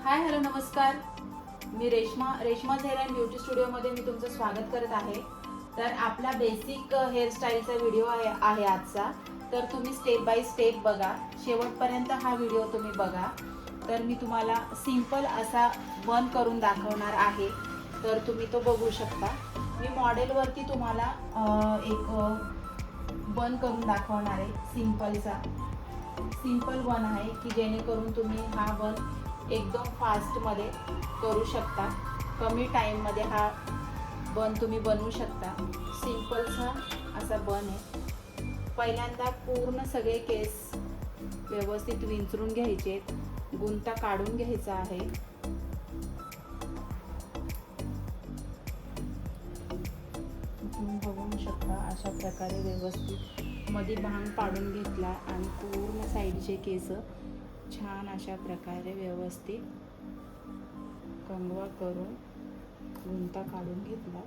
Hi hello नमस्कार. मी Reshma झेरन beauty स्टुडिओमध्ये मी तुमचं स्वागत करत आहे. तर आपला बेसिक हेअरस्टाईलचा व्हिडिओ आहे आजचा. तर तुम्ही स्टेप बाय स्टेप बघा, शेवटपर्यंत हा व्हिडिओ तुम्ही बघा. तर मी तुम्हाला सिंपल असा बन करून दाखवणार आहे, तर तुम्ही तो बघू शकता. मी मॉडेलवरती तुम्हाला एक बन करून दाखवणार आहे. सिंपल बन आहे की जेणेकरून तुम्ही हा बन एकदम फास्टमध्ये करू शकता. कमी टाईममध्ये हा बन तुम्ही बनवू शकता. सिंपलचा असा बन आहे. पहिल्यांदा पूर्ण सगळे केस व्यवस्थित विंचरून घ्यायचे, गुंता काढून घ्यायचा आहे. तुम्ही बघू शकता अशा प्रकारे व्यवस्थित मध्ये भांग पाडून घेतला आणि पूर्ण साईडचे केस छान अशा प्रकारे व्यवस्थित कंगवा करून गुंता काढून घेतला.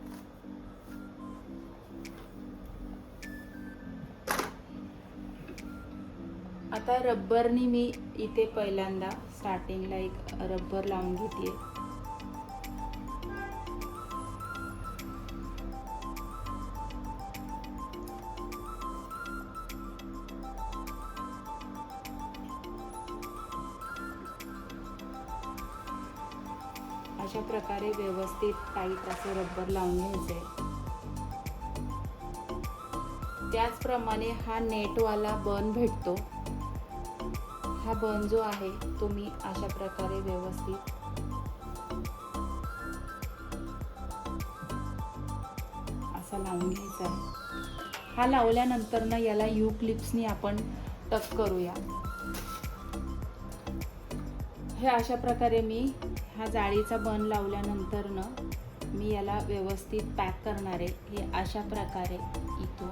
आता रब्बरनी मी इथे पहिल्यांदा स्टार्टिंगला एक रब्बर लावून घेते. अशा प्रकारे व्यवस्थित टाईट असं रब्बर लावून घ्यायचंय. त्याचप्रमाणे हा नेटवाला बन भेटतो. हा बन जो आहे तो मी अशा प्रकारे व्यवस्थित असा लावून घ्यायचा आहे. हा लावल्यानंतर ना याला यू क्लिप्सनी आपण टक करूया. हे अशा प्रकारे मी हा जाळीचा बन लावल्यानंतर ना मी याला व्यवस्थित पॅक करणार आहे. हे अशा प्रकारे इथून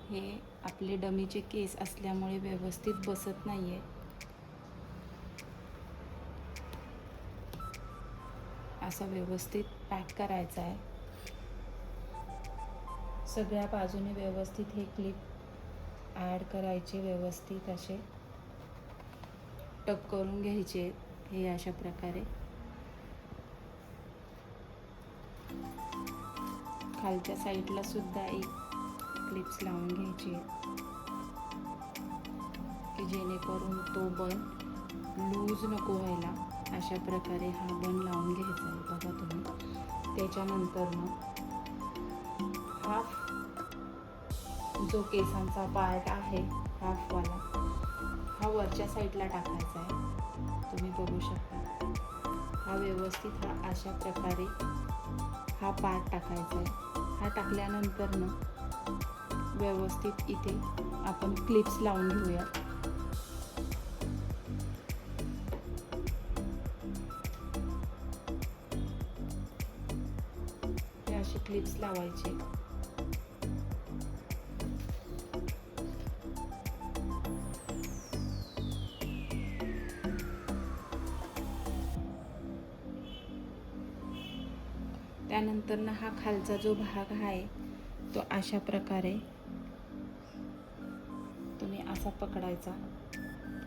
हे आपले डमीचे केस असल्यामुळे व्यवस्थित बसत नाहीये. असं व्यवस्थित पॅक करायचं आहे. सगळ्या बाजूने व्यवस्थित हे क्लिप ॲड करायचे, व्यवस्थित असे टक करून घ्यायचे. हे अशा प्रकारे खालच्या साईडला सुद्धा एक क्लिप्स लावून घ्यायची की जेणेकरून तो बन लूज नको व्हायला. अशा प्रकारे हा बन लावून घ्यायचा आहे. बघा तुम्ही. त्याच्यानंतर मग हाफ जो केसांचा पार्ट आहे हाफवाला हा वरच्या साईडला टाकायचा आहे. तुम्ही बघू शकता. हा व्यवस्थित हा अशा प्रकारे हा पार्ट टाकायचा आहे. हा टाकल्यानंतर ना व्यवस्थित इथे आपण क्लिप्स लावून घेऊया. हे असे क्लिप्स लावायचे. त्यानंतर ना हा खालचा जो भाग आहे तो अशा प्रकारे तुम्ही असा पकडायचा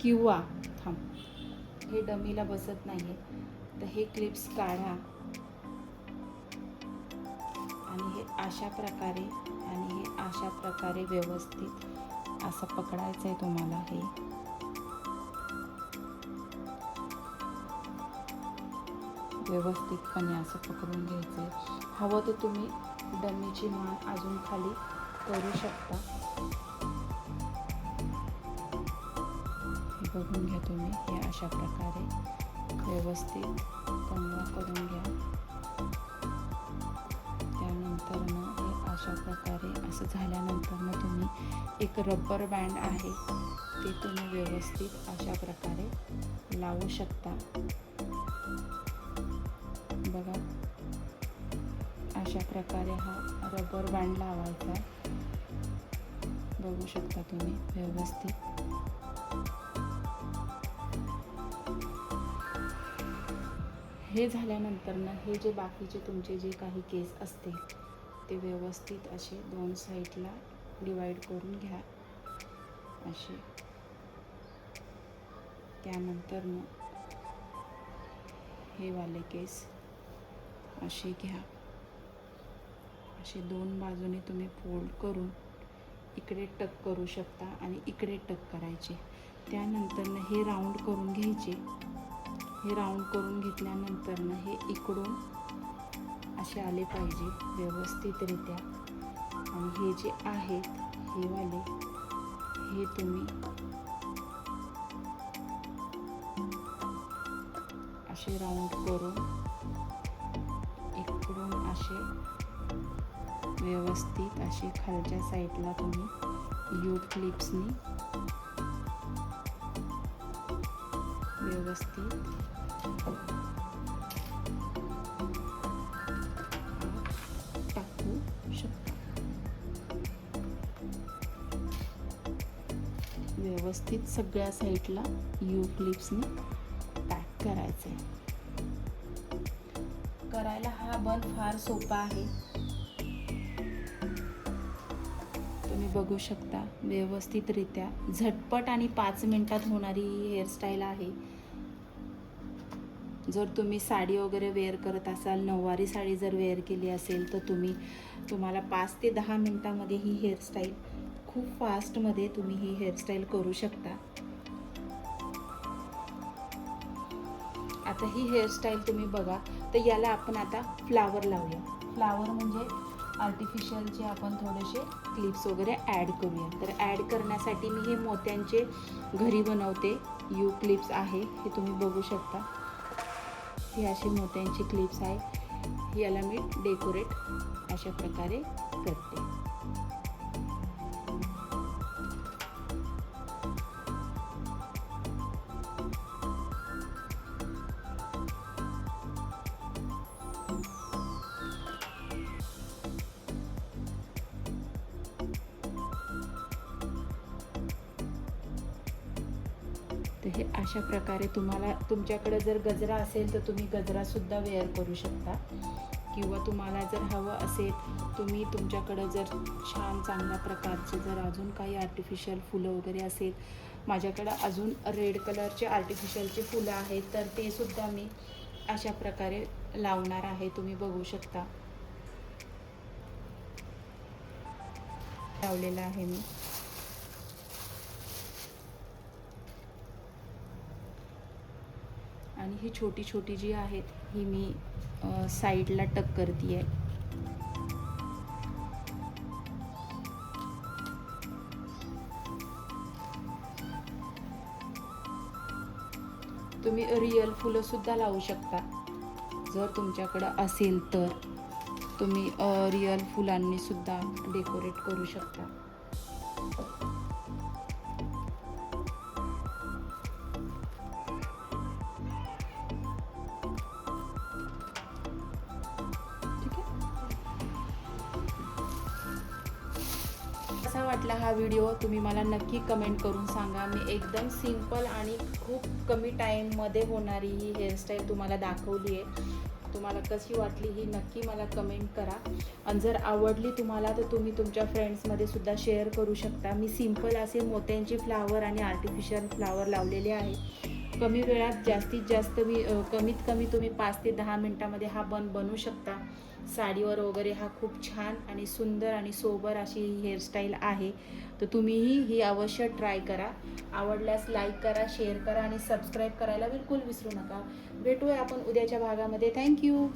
किंवा हे डमीला बसत नाहीये तर हे क्लिप्स काढा आणि हे अशा प्रकारे व्यवस्थित असं पकडायचं आहे तुम्हाला. हे व्यवस्थितपणे असं पकडून घ्यायचं आहे. हवं तर तुम्ही डमीची मान अजून खाली करू शकता. हे बघून घ्या तुम्ही. हे अशा प्रकारे व्यवस्थित कंगवा करून घ्या. त्यानंतर ना हे अशा प्रकारे असं झाल्यानंतर ना तुम्ही एक रबर बँड आहे ते तुम्ही व्यवस्थित अशा प्रकारे लावू शकता. बघा अशा प्रकारे हा रबर बँड लावायचा. बघू शकता तुम्ही व्यवस्थित. हे झाल्यानंतर ना हे जे बाकीचे तुमचे जे काही केस असतील ते व्यवस्थित असे दोन साईडला डिवाइड करून घ्या. असे. त्यानंतर मग हे वाले केस असे घ्या. असे 2 बाजूने तुम्ही फोल्ड करून इकडे टक करू शकता आणि इकडे टक करायचे. त्यानंतर हे राऊंड करून घ्यायचे. हे राऊंड करून घेतल्यानंतर हे इकडून असे आले पाहिजे व्यवस्थितरित्या. आणि हे जे आहेत हे वाले हे तुम्ही असे राऊंड करून इकडून असे व्यवस्थित असे खालच्या साईडला तुम्ही यू क्लिप्सनी व्यवस्थित टाकू शकता. व्यवस्थित सगळ्या साईडला यू क्लिप्सनी पॅक करायचं आहे. करायला हा बन फार सोपा आहे. तुम्ही बघू शकता व्यवस्थितरित्या झटपट आणि 5 मिनिटात होणारी ही हेअरस्टाईल आहे. जर तुम्ही साडी वगैरे वेअर करत असाल, नऊवारी साडी जर वेअर केली असेल तर तुम्हाला 5 ते 10 मिनिटामध्ये ही हेअरस्टाईल खूप फास्टमध्ये तुम्ही ही हेअरस्टाईल करू शकता. आता ही हेअरस्टाईल तुम्ही बघा. तर याला आपण आता फ्लावर लावूया. फ्लावर म्हणजे आर्टिफिशियलचे आपण थोडेसे क्लिप्स वगैरे ॲड करूया. तर ॲड करण्यासाठी मी हे मोत्यांचे घरी बनवते यू क्लिप्स आहे. हे तुम्ही बघू शकता. ही अशी मोत्यांची क्लिप्स आहे. याला मी डेकोरेट अशा प्रकारे करते. तर हे अशा प्रकारे तुमच्याकडे जर गजरा असेल तर तुम्ही गजरासुद्धा वेअर करू शकता. किंवा तुम्हाला जर हवं असेल तुम्ही तुमच्याकडं जर छान चांगल्या प्रकारचे जर अजून काही आर्टिफिशियल फुलं वगैरे असेल, माझ्याकडं अजून रेड कलरचे आर्टिफिशियलचे फुलं आहेत तर ते सुद्धा मी अशा प्रकारे लावणार आहे. तुम्ही बघू शकता लावलेलं आहे मी. आणि ही छोटी छोटी जी आहेत ही मी साईडला टक करते आहे. तुम्ही रिअल फुलंसुद्धा लावू शकता. जर तुमच्याकडं असेल तर तुम्ही रिअल फुलांनी सुद्धा डेकोरेट करू शकता. कसा वाटला हा व्हिडिओ तुम्ही मला नक्की कमेंट करून सांगा. मी एकदम सिंपल आणि खूप कमी टाईममध्ये होणारी ही हेअरस्टाईल तुम्हाला दाखवली आहे. तुम्हाला कशी वाटली ही नक्की मला कमेंट करा. आणि जर आवडली तुम्हाला तर तुम्ही तुमच्या फ्रेंड्समध्ये सुद्धा शेअर करू शकता. मी सिंपल असे मोत्यांचे फ्लावर आणि आर्टिफिशियल फ्लावर लावलेले आहे. कमी वेळात जास्तीत जास्त कमीत कमी तुम्ही 5 ते 10 मिनटामध्ये हा बनवू शकता. साडीवर वगैरे हा खूप छान आणि सुंदर आणि सोबर अशी ही हेअरस्टाईल आहे. तर तुम्हीही ही अवश्य ट्राय करा. आवडल्यास लाईक करा, शेअर करा आणि सबस्क्राईब करायला बिलकुल विसरू नका. भेटूया आपण उद्याच्या भागामध्ये. थँक्यू.